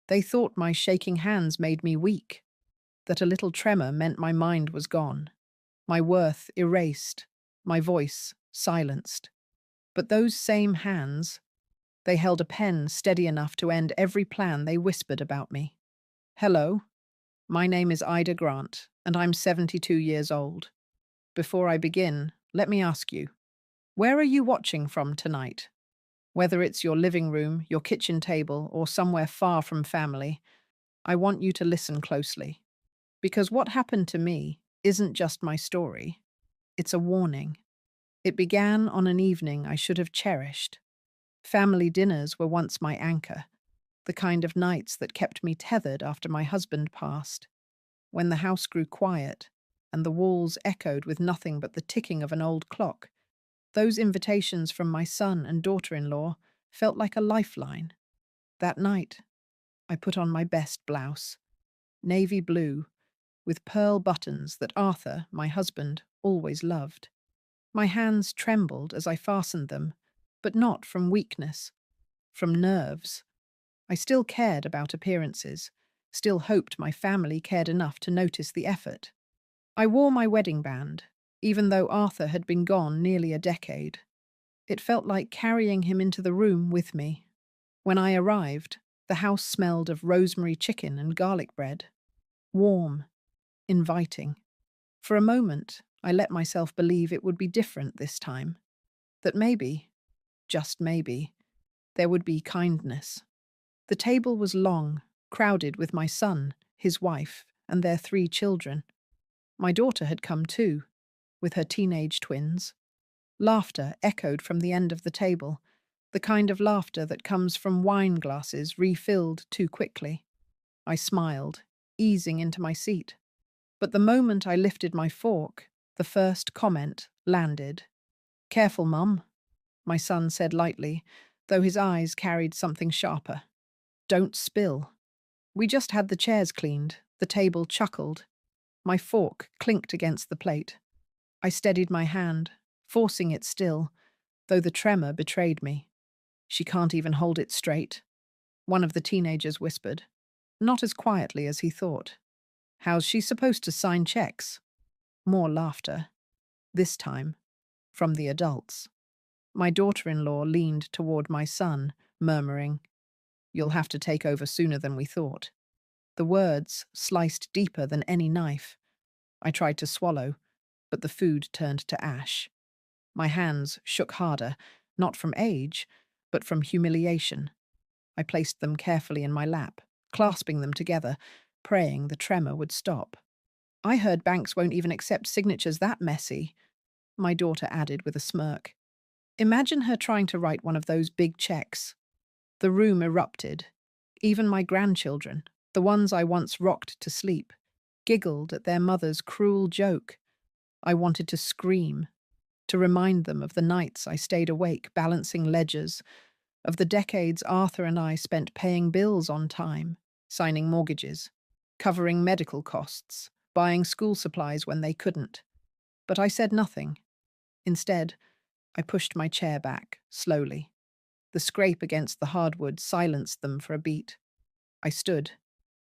They thought my shaking hands made me weak, that a little tremor meant my mind was gone, my worth erased, my voice silenced. But those same hands, they held a pen steady enough to end every plan they whispered about me. Hello, my name is Ida Grant, and I'm 72 years old. Before I begin, let me ask you, where are you watching from tonight? Whether it's your living room, your kitchen table, or somewhere far from family, I want you to listen closely. Because what happened to me isn't just my story, it's a warning. It began on an evening I should have cherished. Family dinners were once my anchor, the kind of nights that kept me tethered after my husband passed. When the house grew quiet and the walls echoed with nothing but the ticking of an old clock, those invitations from my son and daughter-in-law felt like a lifeline. That night, I put on my best blouse, navy blue, with pearl buttons that Arthur, my husband, always loved. My hands trembled as I fastened them, but not from weakness, from nerves. I still cared about appearances, still hoped my family cared enough to notice the effort. I wore my wedding band, even though Arthur had been gone nearly a decade. It felt like carrying him into the room with me. When I arrived, the house smelled of rosemary chicken and garlic bread. Warm, inviting. For a moment, I let myself believe it would be different this time. That maybe, just maybe, there would be kindness. The table was long, crowded with my son, his wife, and their 3 children. My daughter had come too, with her teenage twins. Laughter echoed from the end of the table, the kind of laughter that comes from wine glasses refilled too quickly. I smiled, easing into my seat. But the moment I lifted my fork, the first comment landed. Careful, Mum, my son said lightly, though his eyes carried something sharper. Don't spill. We just had the chairs cleaned. The table chuckled. My fork clinked against the plate. I steadied my hand, forcing it still, though the tremor betrayed me. She can't even hold it straight, one of the teenagers whispered, not as quietly as he thought. How's she supposed to sign checks? More laughter, this time from the adults. My daughter-in-law leaned toward my son, murmuring, You'll have to take over sooner than we thought. The words sliced deeper than any knife. I tried to swallow, but the food turned to ash. My hands shook harder, not from age, but from humiliation. I placed them carefully in my lap, clasping them together, praying the tremor would stop. I heard banks won't even accept signatures that messy, my daughter added with a smirk. Imagine her trying to write one of those big checks. The room erupted. Even my grandchildren, the ones I once rocked to sleep, giggled at their mother's cruel joke. I wanted to scream, to remind them of the nights I stayed awake balancing ledgers, of the decades Arthur and I spent paying bills on time, signing mortgages, covering medical costs, buying school supplies when they couldn't. But I said nothing. Instead, I pushed my chair back, slowly. The scrape against the hardwood silenced them for a beat. I stood,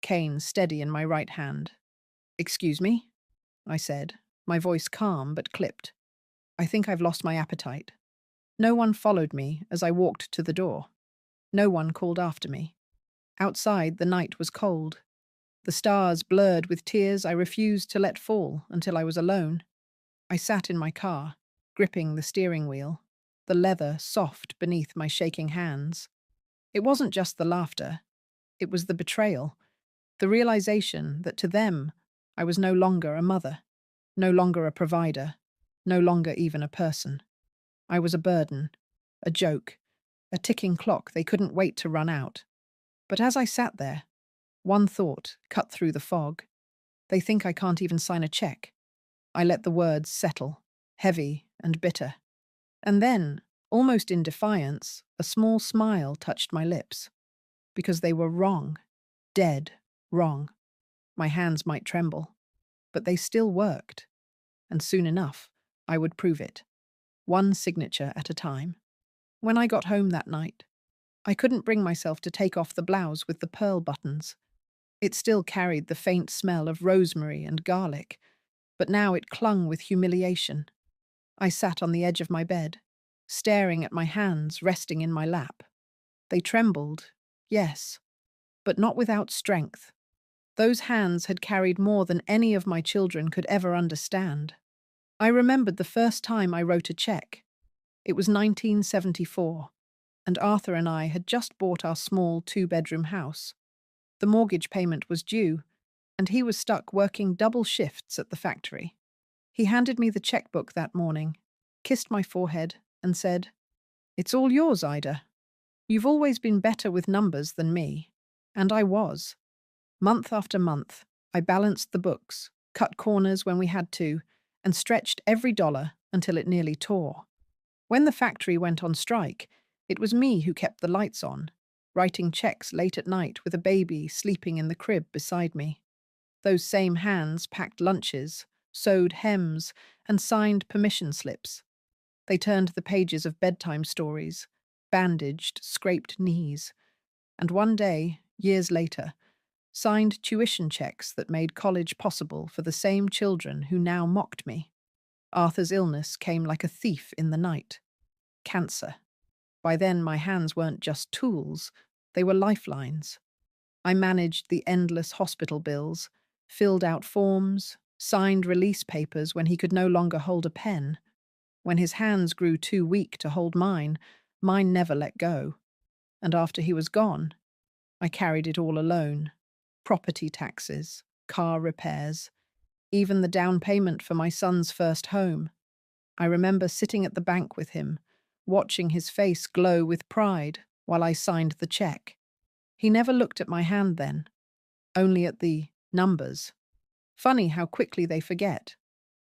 cane steady in my right hand. Excuse me? I said, my voice calm but clipped. I think I've lost my appetite. No one followed me as I walked to the door. No one called after me. Outside, the night was cold. The stars blurred with tears I refused to let fall until I was alone. I sat in my car, gripping the steering wheel, the leather soft beneath my shaking hands. It wasn't just the laughter. It was the betrayal, the realization that to them, I was no longer a mother, no longer a provider, no longer even a person. I was a burden, a joke, a ticking clock they couldn't wait to run out. But as I sat there, one thought cut through the fog. They think I can't even sign a check. I let the words settle, heavy and bitter. And then, almost in defiance, a small smile touched my lips. Because they were wrong, dead wrong. My hands might tremble, but they still worked. And soon enough, I would prove it, one signature at a time. When I got home that night, I couldn't bring myself to take off the blouse with the pearl buttons. It still carried the faint smell of rosemary and garlic, but now it clung with humiliation. I sat on the edge of my bed, staring at my hands resting in my lap. They trembled, yes, but not without strength. Those hands had carried more than any of my children could ever understand. I remembered the first time I wrote a check. It was 1974, and Arthur and I had just bought our small two-bedroom house. The mortgage payment was due, and he was stuck working double shifts at the factory. He handed me the checkbook that morning, kissed my forehead, and said, "It's all yours, Ida. You've always been better with numbers than me." And I was. Month after month, I balanced the books, cut corners when we had to, and stretched every dollar until it nearly tore. When the factory went on strike, it was me who kept the lights on, writing checks late at night with a baby sleeping in the crib beside me. Those same hands packed lunches, sewed hems, and signed permission slips. They turned the pages of bedtime stories, bandaged, scraped knees, and one day, years later, signed tuition checks that made college possible for the same children who now mocked me. Arthur's illness came like a thief in the night. Cancer. By then, my hands weren't just tools, they were lifelines. I managed the endless hospital bills, filled out forms, signed release papers when he could no longer hold a pen. When his hands grew too weak to hold mine, mine never let go. And after he was gone, I carried it all alone. Property taxes, car repairs, even the down payment for my son's first home. I remember sitting at the bank with him, watching his face glow with pride while I signed the check. He never looked at my hand then, only at the numbers. Funny how quickly they forget.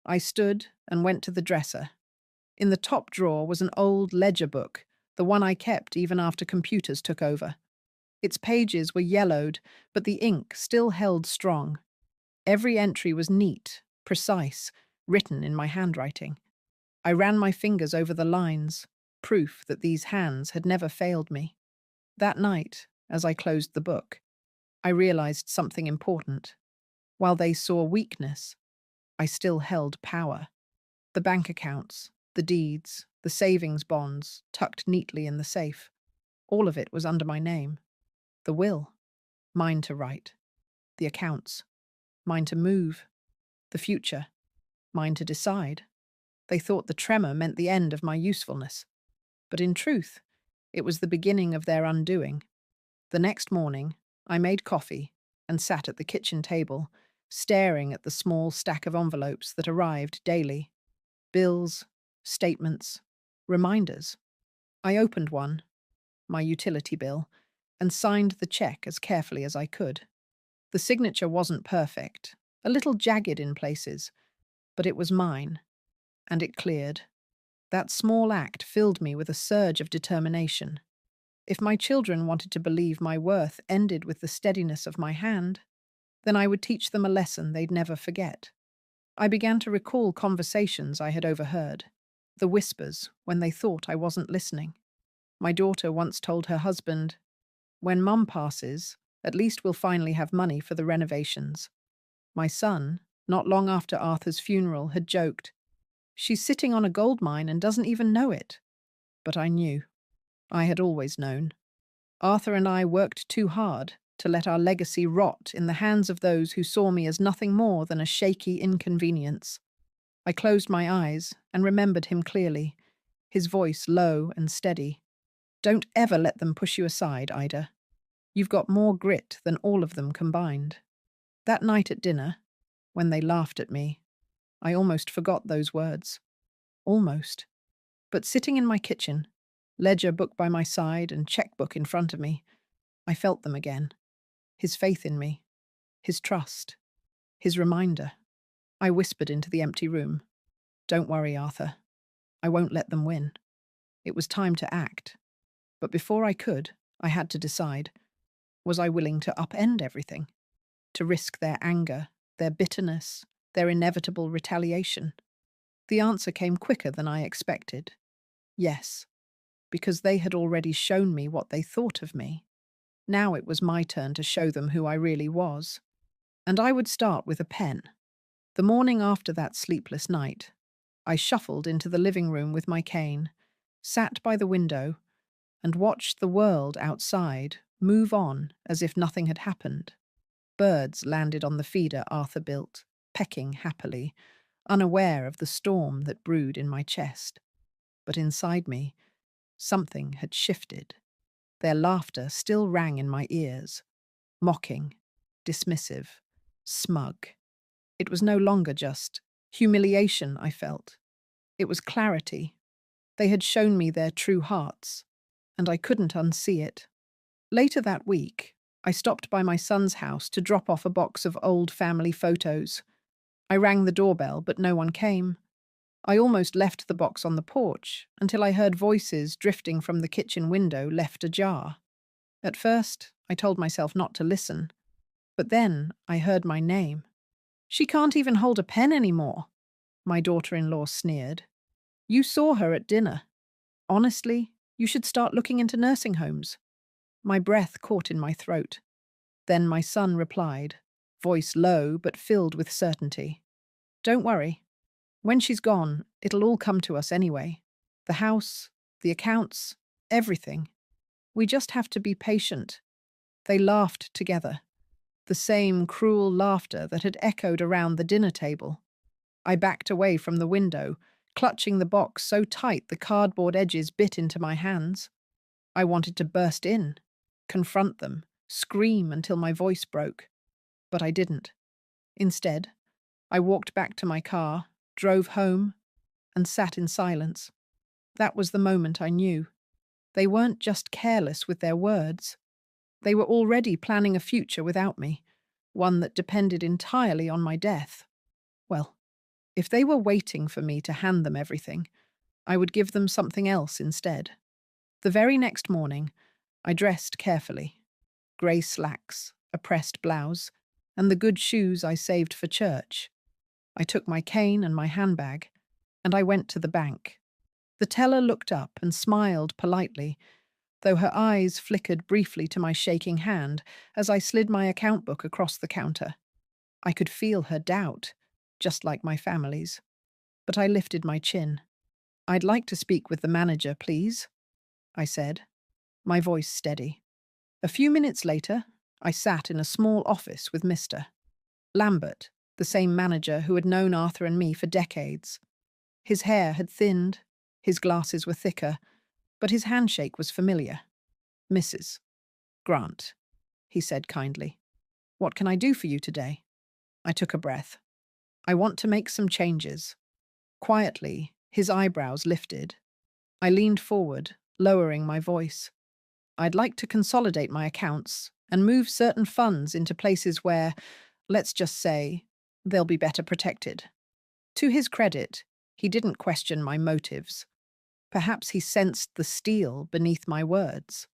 I stood and went to the dresser. In the top drawer was an old ledger book, the one I kept even after computers took over. Its pages were yellowed, but the ink still held strong. Every entry was neat, precise, written in my handwriting. I ran my fingers over the lines, proof that these hands had never failed me. That night, as I closed the book, I realized something important. While they saw weakness, I still held power. The bank accounts, the deeds, the savings bonds, tucked neatly in the safe. All of it was under my name. The will, mine to write. The accounts, mine to move. The future, mine to decide. They thought the tremor meant the end of my usefulness. But in truth, it was the beginning of their undoing. The next morning, I made coffee and sat at the kitchen table, staring at the small stack of envelopes that arrived daily. Bills, statements, reminders. I opened one, my utility bill, and signed the check as carefully as I could. The signature wasn't perfect, a little jagged in places, but it was mine, and it cleared. That small act filled me with a surge of determination. If my children wanted to believe my worth ended with the steadiness of my hand, then I would teach them a lesson they'd never forget. I began to recall conversations I had overheard, the whispers when they thought I wasn't listening. My daughter once told her husband, "When Mum passes, at least we'll finally have money for the renovations." My son, not long after Arthur's funeral, had joked, "She's sitting on a gold mine and doesn't even know it." But I knew. I had always known. Arthur and I worked too hard to let our legacy rot in the hands of those who saw me as nothing more than a shaky inconvenience. I closed my eyes and remembered him clearly, his voice low and steady. "Don't ever let them push you aside, Ida. You've got more grit than all of them combined." That night at dinner, when they laughed at me, I almost forgot those words. Almost. But sitting in my kitchen, ledger book by my side and checkbook in front of me, I felt them again. His faith in me, his trust, his reminder. I whispered into the empty room, "Don't worry, Arthur. I won't let them win." It was time to act. But before I could, I had to decide. Was I willing to upend everything? To risk their anger, their bitterness, their inevitable retaliation? The answer came quicker than I expected. Yes. because they had already shown me what they thought of me. Now it was my turn to show them who I really was. And I would start with a pen. The morning after that sleepless night, I shuffled into the living room with my cane, sat by the window, and watched the world outside move on as if nothing had happened. Birds landed on the feeder Arthur built, pecking happily, unaware of the storm that brewed in my chest. But inside me, something had shifted. Their laughter still rang in my ears, mocking, dismissive, smug. It was no longer just humiliation I felt. It was clarity. They had shown me their true hearts, and I couldn't unsee it. Later that week, I stopped by my son's house to drop off a box of old family photos. I rang the doorbell, but no one came. I almost left the box on the porch until I heard voices drifting from the kitchen window left ajar. At first, I told myself not to listen, but then I heard my name. "She can't even hold a pen anymore," my daughter-in-law sneered. "You saw her at dinner. Honestly, you should start looking into nursing homes." My breath caught in my throat. Then my son replied, voice low but filled with certainty. "Don't worry. When she's gone, it'll all come to us anyway. The house, the accounts, everything. We just have to be patient." They laughed together, the same cruel laughter that had echoed around the dinner table. I backed away from the window, clutching the box so tight the cardboard edges bit into my hands. I wanted to burst in, confront them, scream until my voice broke. But I didn't. Instead, I walked back to my car, drove home, and sat in silence. That was the moment I knew. They weren't just careless with their words. They were already planning a future without me, one that depended entirely on my death. Well, if they were waiting for me to hand them everything, I would give them something else instead. The very next morning, I dressed carefully. Grey slacks, a pressed blouse, and the good shoes I saved for church. I took my cane and my handbag, and I went to the bank. The teller looked up and smiled politely, though her eyes flickered briefly to my shaking hand as I slid my account book across the counter. I could feel her doubt, just like my family's. But I lifted my chin. "I'd like to speak with the manager, please," I said, my voice steady. A few minutes later, I sat in a small office with Mr. Lambert, the same manager who had known Arthur and me for decades. His hair had thinned, his glasses were thicker, but his handshake was familiar. "Mrs. Grant," he said kindly. "What can I do for you today?" I took a breath. "I want to make some changes." Quietly, his eyebrows lifted. I leaned forward, lowering my voice. "I'd like to consolidate my accounts and move certain funds into places where, let's just say, they'll be better protected." To his credit, he didn't question my motives. Perhaps he sensed the steel beneath my words.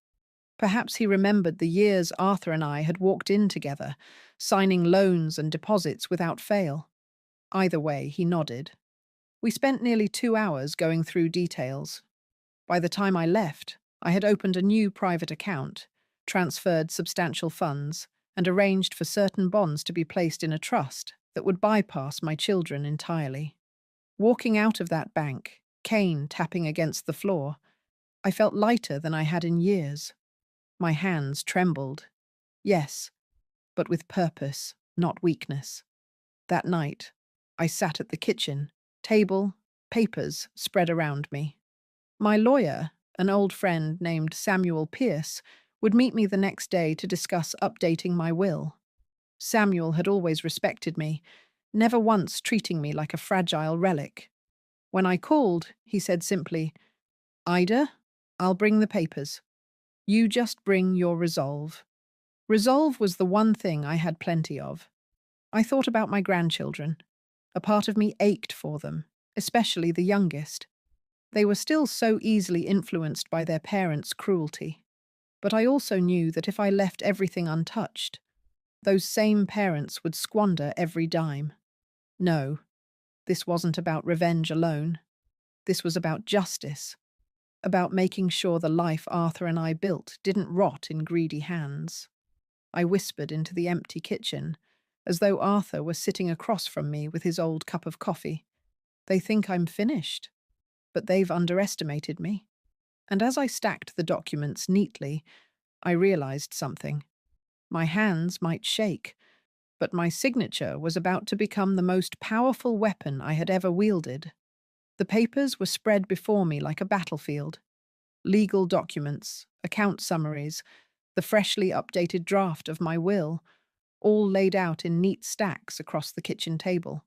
Perhaps he remembered the years Arthur and I had walked in together, signing loans and deposits without fail. Either way, he nodded. We spent nearly 2 hours going through details. By the time I left, I had opened a new private account, transferred substantial funds, and arranged for certain bonds to be placed in a trust that would bypass my children entirely. Walking out of that bank, cane tapping against the floor, I felt lighter than I had in years. My hands trembled. Yes, but with purpose, not weakness. That night, I sat at the kitchen, table, papers spread around me. My lawyer, an old friend named Samuel Pierce, would meet me the next day to discuss updating my will. Samuel had always respected me, never once treating me like a fragile relic. When I called, he said simply, "Ida, I'll bring the papers. You just bring your resolve." Resolve was the one thing I had plenty of. I thought about my grandchildren. A part of me ached for them, especially the youngest. They were still so easily influenced by their parents' cruelty. But I also knew that if I left everything untouched, those same parents would squander every dime. No, this wasn't about revenge alone. This was about justice. about making sure the life Arthur and I built didn't rot in greedy hands. I whispered into the empty kitchen, as though Arthur were sitting across from me with his old cup of coffee. They think I'm finished, but they've underestimated me. And as I stacked the documents neatly, I realized something. My hands might shake, but my signature was about to become the most powerful weapon I had ever wielded. The papers were spread before me like a battlefield. Legal documents, account summaries, the freshly updated draft of my will, all laid out in neat stacks across the kitchen table.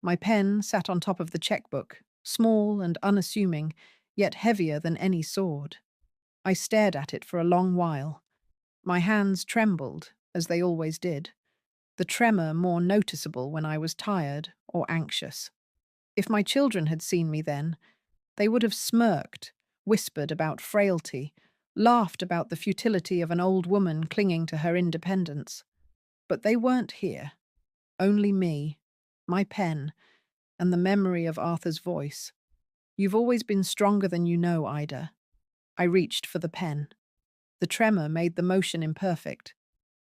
My pen sat on top of the checkbook, small and unassuming, yet heavier than any sword. I stared at it for a long while. My hands trembled, as they always did, the tremor more noticeable when I was tired or anxious. If my children had seen me then, they would have smirked, whispered about frailty, laughed about the futility of an old woman clinging to her independence. But they weren't here. Only me, my pen, and the memory of Arthur's voice. "You've always been stronger than you know, Ida." I reached for the pen. The tremor made the motion imperfect,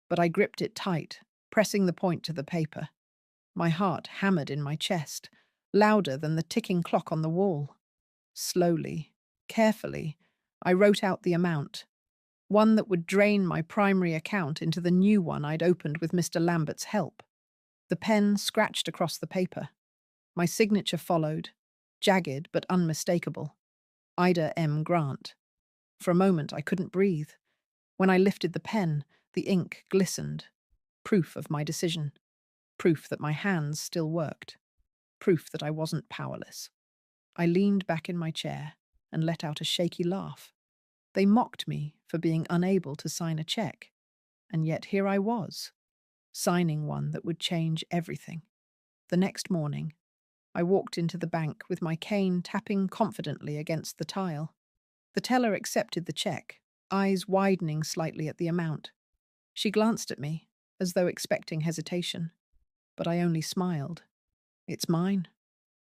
but I gripped it tight, pressing the point to the paper. My heart hammered in my chest, louder than the ticking clock on the wall. Slowly, carefully, I wrote out the amount, one that would drain my primary account into the new one I'd opened with Mr. Lambert's help. The pen scratched across the paper. My signature followed, jagged but unmistakable. Ida M. Grant. For a moment I couldn't breathe. When I lifted the pen, the ink glistened. Proof of my decision. Proof that my hands still worked. Proof that I wasn't powerless. I leaned back in my chair and let out a shaky laugh. They mocked me for being unable to sign a check, and yet here I was, signing one that would change everything. The next morning, I walked into the bank with my cane tapping confidently against the tile. The teller accepted the check, eyes widening slightly at the amount. She glanced at me, as though expecting hesitation, but I only smiled. "It's mine,"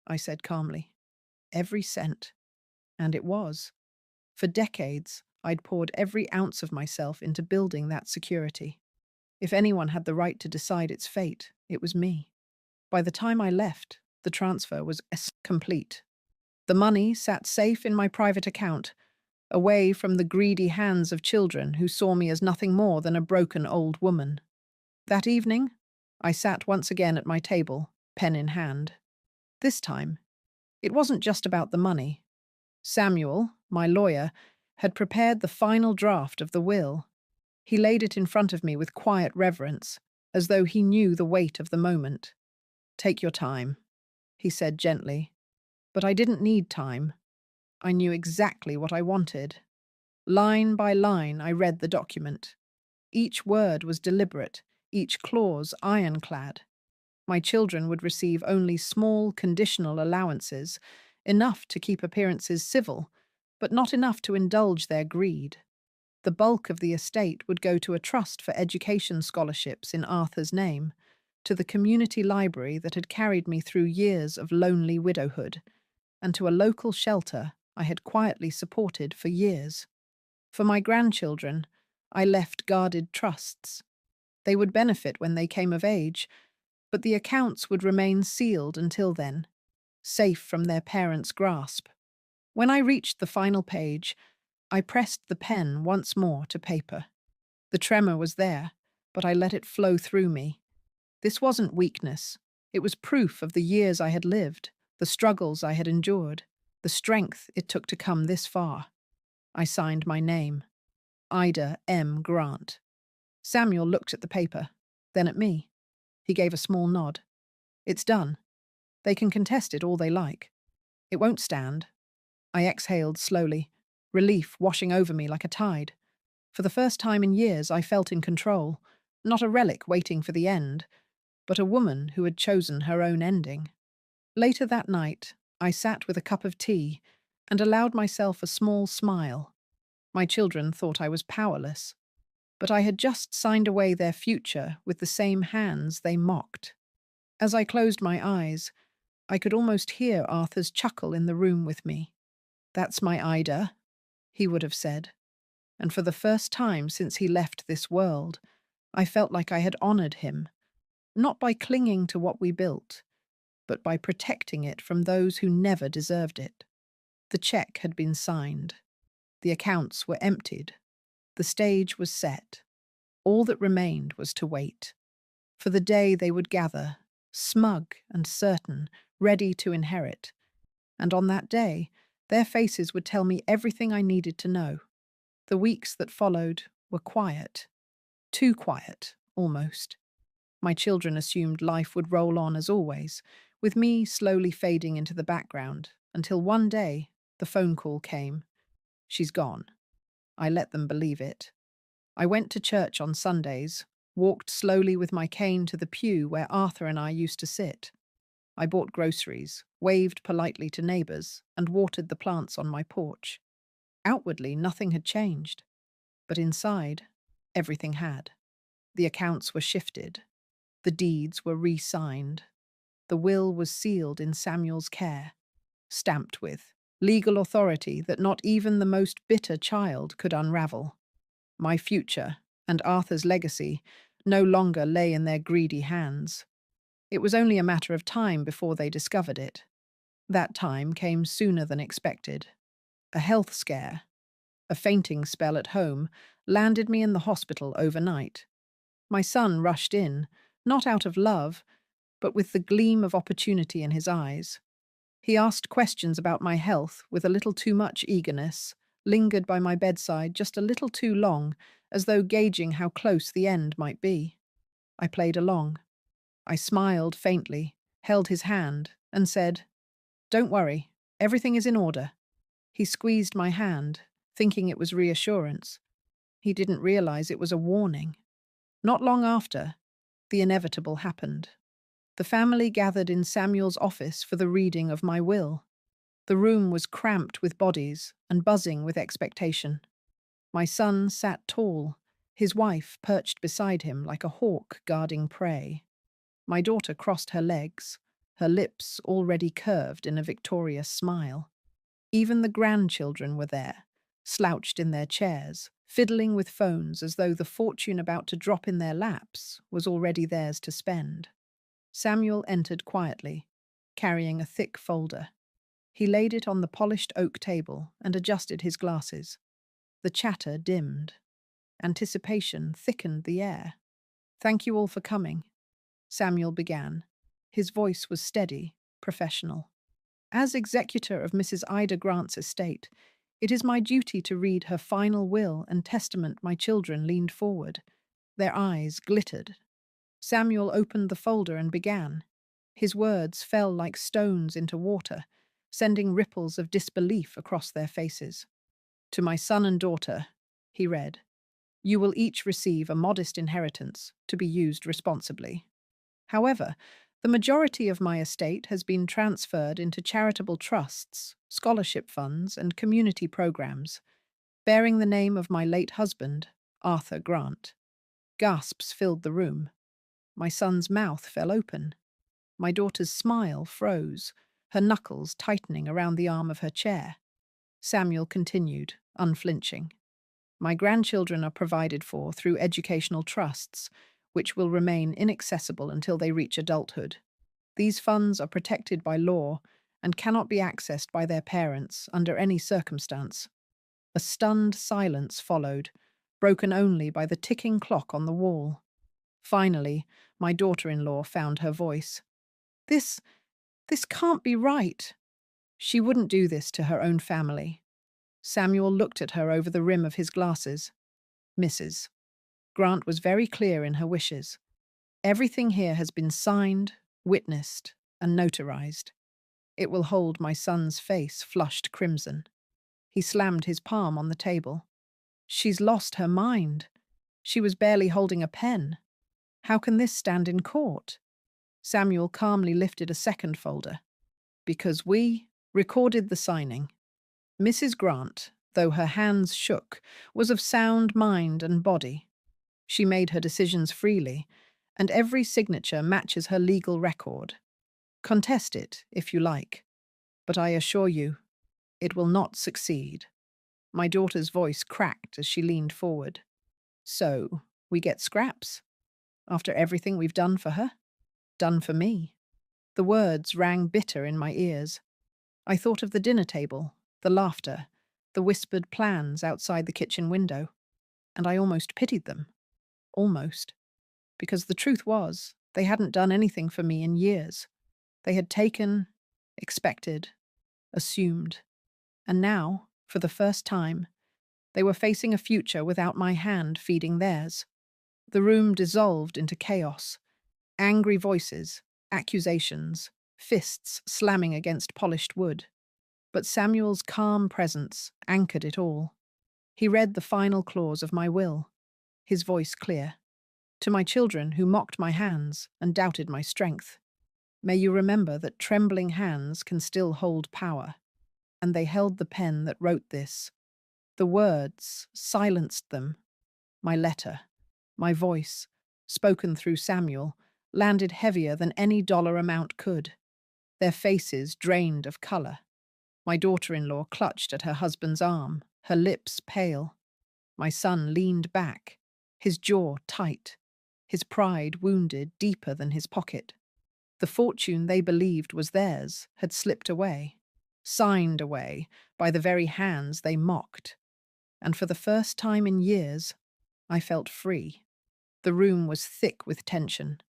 I said calmly. "Every cent." And it was. For decades, I'd poured every ounce of myself into building that security. If anyone had the right to decide its fate, it was me. By the time I left, the transfer was complete. The money sat safe in my private account, away from the greedy hands of children who saw me as nothing more than a broken old woman. That evening, I sat once again at my table, pen in hand. This time, it wasn't just about the money. Samuel, my lawyer, had prepared the final draft of the will. He laid it in front of me with quiet reverence, as though he knew the weight of the moment. "Take your time," he said gently. But I didn't need time. I knew exactly what I wanted. Line by line, I read the document. Each word was deliberate, each clause ironclad. My children would receive only small conditional allowances, enough to keep appearances civil, but not enough to indulge their greed. The bulk of the estate would go to a trust for education scholarships in Arthur's name, to the community library that had carried me through years of lonely widowhood, and to a local shelter I had quietly supported for years. For my grandchildren, I left guarded trusts. They would benefit when they came of age, but the accounts would remain sealed until then, safe from their parents' grasp. When I reached the final page, I pressed the pen once more to paper. The tremor was there, but I let it flow through me. This wasn't weakness. It was proof of the years I had lived, the struggles I had endured, the strength it took to come this far. I signed my name, Ida M. Grant. Samuel looked at the paper, then at me. He gave a small nod. "It's done. They can contest it all they like. It won't stand." I exhaled slowly, relief washing over me like a tide. For the first time in years, I felt in control, not a relic waiting for the end, but a woman who had chosen her own ending. Later that night, I sat with a cup of tea and allowed myself a small smile. My children thought I was powerless, but I had just signed away their future with the same hands they mocked. As I closed my eyes, I could almost hear Arthur's chuckle in the room with me. "That's my Ida," he would have said, and for the first time since he left this world, I felt like I had honored him, not by clinging to what we built, but by protecting it from those who never deserved it. The check had been signed. The accounts were emptied. The stage was set. All that remained was to wait for the day they would gather, smug and certain, ready to inherit. And on that day, their faces would tell me everything I needed to know. The weeks that followed were quiet. Too quiet, almost. My children assumed life would roll on as always, with me slowly fading into the background, until one day the phone call came. She's gone. I let them believe it. I went to church on Sundays, walked slowly with my cane to the pew where Arthur and I used to sit. I bought groceries, waved politely to neighbours, and watered the plants on my porch. Outwardly, nothing had changed, but inside, everything had. The accounts were shifted. The deeds were re-signed. The will was sealed in Samuel's care, stamped with legal authority that not even the most bitter child could unravel. My future and Arthur's legacy no longer lay in their greedy hands. It was only a matter of time before they discovered it. That time came sooner than expected. A health scare, a fainting spell at home, landed me in the hospital overnight. My son rushed in, not out of love, but with the gleam of opportunity in his eyes. He asked questions about my health with a little too much eagerness, lingered by my bedside just a little too long, as though gauging how close the end might be. I played along. I smiled faintly, held his hand, and said, "Don't worry, everything is in order." He squeezed my hand, thinking it was reassurance. He didn't realize it was a warning. Not long after, the inevitable happened. The family gathered in Samuel's office for the reading of my will. The room was cramped with bodies and buzzing with expectation. My son sat tall, his wife perched beside him like a hawk guarding prey. My daughter crossed her legs, her lips already curved in a victorious smile. Even the grandchildren were there, slouched in their chairs, fiddling with phones as though the fortune about to drop in their laps was already theirs to spend. Samuel entered quietly, carrying a thick folder. He laid it on the polished oak table and adjusted his glasses. The chatter dimmed. Anticipation thickened the air. "Thank you all for coming," Samuel began. His voice was steady, professional. "As executor of Mrs. Ida Grant's estate, it is my duty to read her final will and testament." My children leaned forward. Their eyes glittered. Samuel opened the folder and began. His words fell like stones into water, sending ripples of disbelief across their faces. "To my son and daughter," he read, "you will each receive a modest inheritance to be used responsibly. However, the majority of my estate has been transferred into charitable trusts, scholarship funds, and community programs, bearing the name of my late husband, Arthur Grant." Gasps filled the room. My son's mouth fell open. My daughter's smile froze, her knuckles tightening around the arm of her chair. Samuel continued, unflinching. "My grandchildren are provided for through educational trusts, which will remain inaccessible until they reach adulthood. These funds are protected by law and cannot be accessed by their parents under any circumstance." A stunned silence followed, broken only by the ticking clock on the wall. Finally, my daughter-in-law found her voice. This can't be right." She wouldn't do this to her own family. Samuel looked at her over the rim of his glasses. "Mrs. Grant was very clear in her wishes. Everything here has been signed, witnessed, and notarized. It will hold." My son's face flushed crimson. He slammed his palm on the table. "She's lost her mind. She was barely holding a pen. How can this stand in court?" Samuel calmly lifted a second folder. "Because we recorded the signing." Mrs. Grant, though her hands shook, was of sound mind and body. She made her decisions freely, and every signature matches her legal record. Contest it, if you like, but I assure you, it will not succeed. My daughter's voice cracked as she leaned forward. So, we get scraps? After everything we've done for her? Done for me? The words rang bitter in my ears. I thought of the dinner table, the laughter, the whispered plans outside the kitchen window, and I almost pitied them. Almost. Because the truth was, they hadn't done anything for me in years. They had taken, expected, assumed, and now, for the first time, they were facing a future without my hand feeding theirs. The room dissolved into chaos. Angry voices, accusations, fists slamming against polished wood. But Samuel's calm presence anchored it all. He read the final clause of my will, his voice clear. To my children who mocked my hands and doubted my strength, may you remember that trembling hands can still hold power. And they held the pen that wrote this. The words silenced them. My letter, my voice, spoken through Samuel, landed heavier than any dollar amount could. Their faces drained of color. My daughter-in-law clutched at her husband's arm, her lips pale. My son leaned back, his jaw tight, his pride wounded deeper than his pocket. The fortune they believed was theirs had slipped away, signed away by the very hands they mocked. And for the first time in years, I felt free. The room was thick with tension.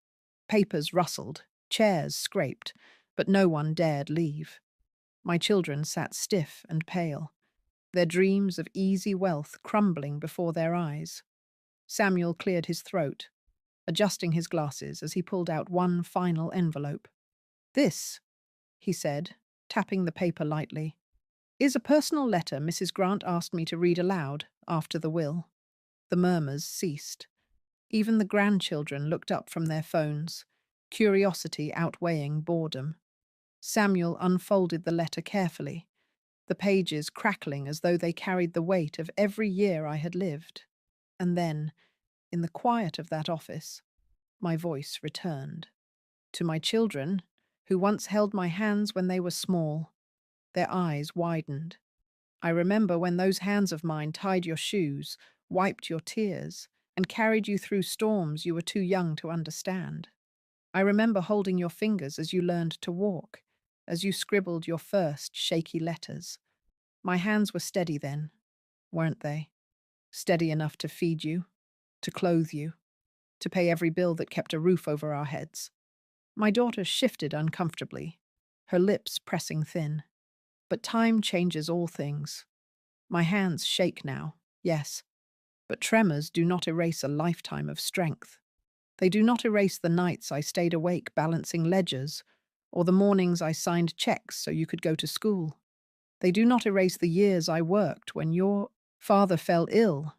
Papers rustled, chairs scraped, but no one dared leave. My children sat stiff and pale, their dreams of easy wealth crumbling before their eyes. Samuel cleared his throat, adjusting his glasses as he pulled out one final envelope. This, he said, tapping the paper lightly, is a personal letter Mrs. Grant asked me to read aloud after the will. The murmurs ceased. Even the grandchildren looked up from their phones, curiosity outweighing boredom. Samuel unfolded the letter carefully, the pages crackling as though they carried the weight of every year I had lived. And then, in the quiet of that office, my voice returned. To my children, who once held my hands when they were small, their eyes widened. I remember when those hands of mine tied your shoes, wiped your tears, and carried you through storms you were too young to understand. I remember holding your fingers as you learned to walk, as you scribbled your first shaky letters. My hands were steady then, weren't they? Steady enough to feed you, to clothe you, to pay every bill that kept a roof over our heads. My daughter shifted uncomfortably, her lips pressing thin. But time changes all things. My hands shake now, yes, but tremors do not erase a lifetime of strength. They do not erase the nights I stayed awake balancing ledgers, or the mornings I signed checks so you could go to school. They do not erase the years I worked when your father fell ill,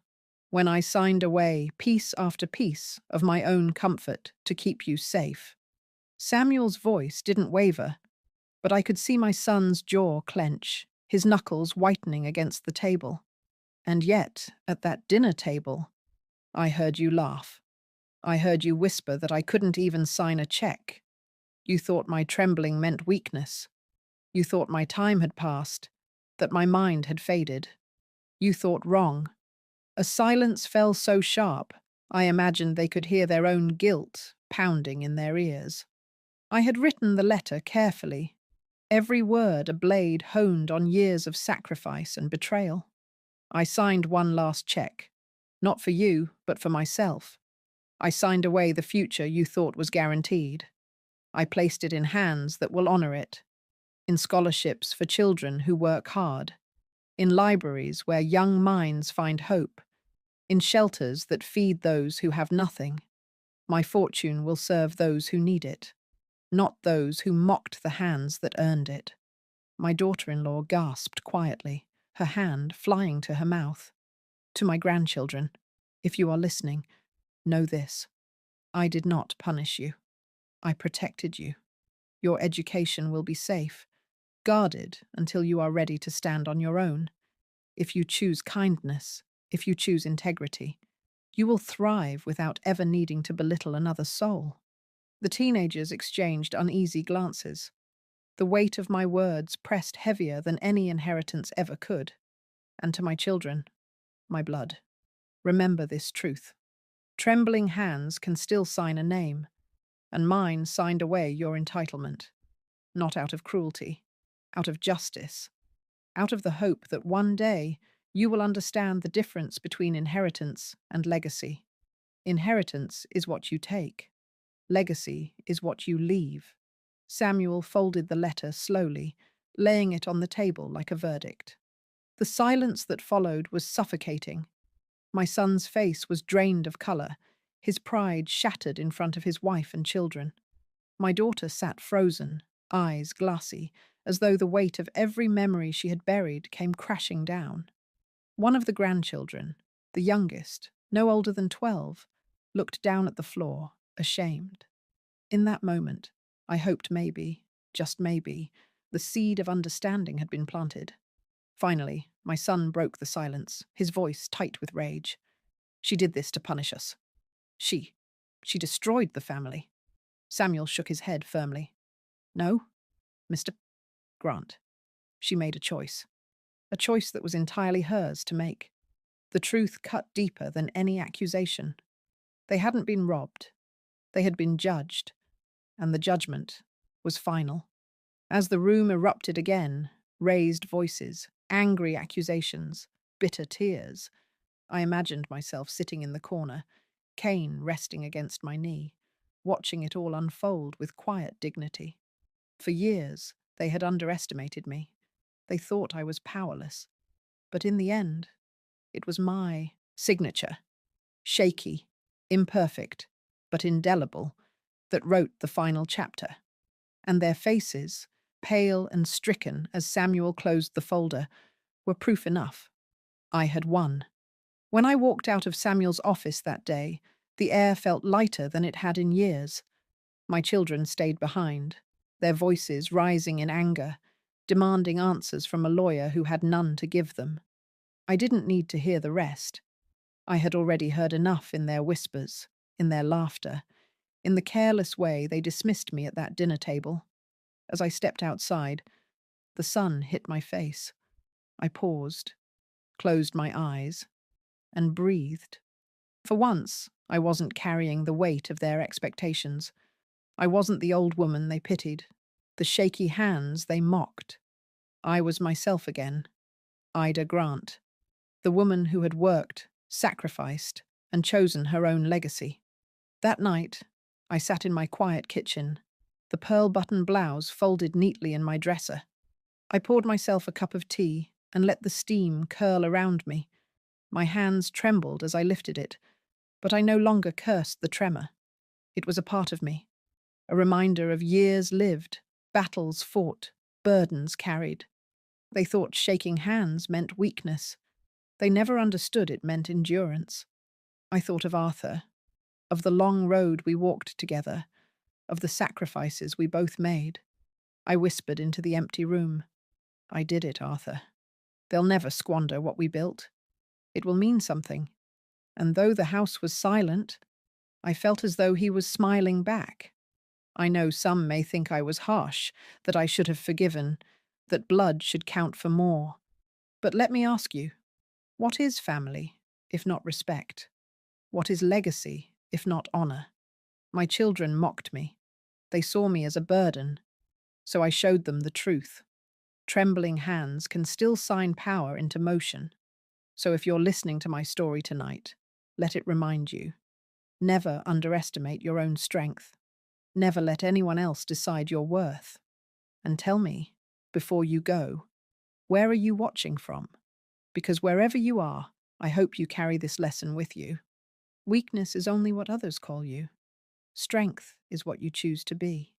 when I signed away piece after piece of my own comfort to keep you safe. Samuel's voice didn't waver, but I could see my son's jaw clench, his knuckles whitening against the table. And yet, at that dinner table, I heard you laugh. I heard you whisper that I couldn't even sign a check. You thought my trembling meant weakness. You thought my time had passed, that my mind had faded. You thought wrong. A silence fell so sharp, I imagined they could hear their own guilt pounding in their ears. I had written the letter carefully, every word a blade honed on years of sacrifice and betrayal. I signed one last check, not for you, but for myself. I signed away the future you thought was guaranteed. I placed it in hands that will honor it, in scholarships for children who work hard, in libraries where young minds find hope, in shelters that feed those who have nothing. My fortune will serve those who need it, not those who mocked the hands that earned it. My daughter-in-law gasped quietly, her hand flying to her mouth. To my grandchildren, if you are listening, know this. I did not punish you. I protected you. Your education will be safe, guarded until you are ready to stand on your own. If you choose kindness, if you choose integrity, you will thrive without ever needing to belittle another soul. The teenagers exchanged uneasy glances. The weight of my words pressed heavier than any inheritance ever could. And to my children, my blood, remember this truth. Trembling hands can still sign a name, and mine signed away your entitlement, not out of cruelty, out of justice, out of the hope that one day you will understand the difference between inheritance and legacy. Inheritance is what you take. Legacy is what you leave. Samuel folded the letter slowly, laying it on the table like a verdict. The silence that followed was suffocating. My son's face was drained of colour, his pride shattered in front of his wife and children. My daughter sat frozen, eyes glassy, as though the weight of every memory she had buried came crashing down. One of the grandchildren, the youngest, no older than 12, looked down at the floor, ashamed. In that moment, I hoped maybe, just maybe, the seed of understanding had been planted. Finally, my son broke the silence, his voice tight with rage. She did this to punish us. She. She destroyed the family. Samuel shook his head firmly. No, Mr. Grant. She made a choice that was entirely hers to make. The truth cut deeper than any accusation. They hadn't been robbed. They had been judged, and the judgment was final. As the room erupted again, raised voices, angry accusations, bitter tears, I imagined myself sitting in the corner, cane resting against my knee, watching it all unfold with quiet dignity. For years, they had underestimated me. They thought I was powerless. But in the end, it was my signature, shaky, imperfect, but indelible, that wrote the final chapter. And their faces, pale and stricken as Samuel closed the folder, were proof enough. I had won. When I walked out of Samuel's office that day, the air felt lighter than it had in years. My children stayed behind, their voices rising in anger, demanding answers from a lawyer who had none to give them. I didn't need to hear the rest. I had already heard enough in their whispers, in their laughter, in the careless way they dismissed me at that dinner table. As I stepped outside, the sun hit my face. I paused, closed my eyes, and breathed. For once, I wasn't carrying the weight of their expectations. I wasn't the old woman they pitied, the shaky hands they mocked. I was myself again, Ida Grant, the woman who had worked, sacrificed, and chosen her own legacy. That night, I sat in my quiet kitchen, the pearl-button blouse folded neatly in my dresser. I poured myself a cup of tea and let the steam curl around me. My hands trembled as I lifted it, but I no longer cursed the tremor. It was a part of me, a reminder of years lived, battles fought, burdens carried. They thought shaking hands meant weakness. They never understood it meant endurance. I thought of Arthur, of the long road we walked together, of the sacrifices we both made. I whispered into the empty room. I did it, Arthur. They'll never squander what we built. It will mean something. And though the house was silent, I felt as though he was smiling back. I know some may think I was harsh, that I should have forgiven, that blood should count for more. But let me ask you, what is family, if not respect? What is legacy, if not honor? My children mocked me. They saw me as a burden. So I showed them the truth. Trembling hands can still sign power into motion. So if you're listening to my story tonight, let it remind you. Never underestimate your own strength. Never let anyone else decide your worth. And tell me, before you go, where are you watching from? Because wherever you are, I hope you carry this lesson with you. Weakness is only what others call you. Strength is what you choose to be.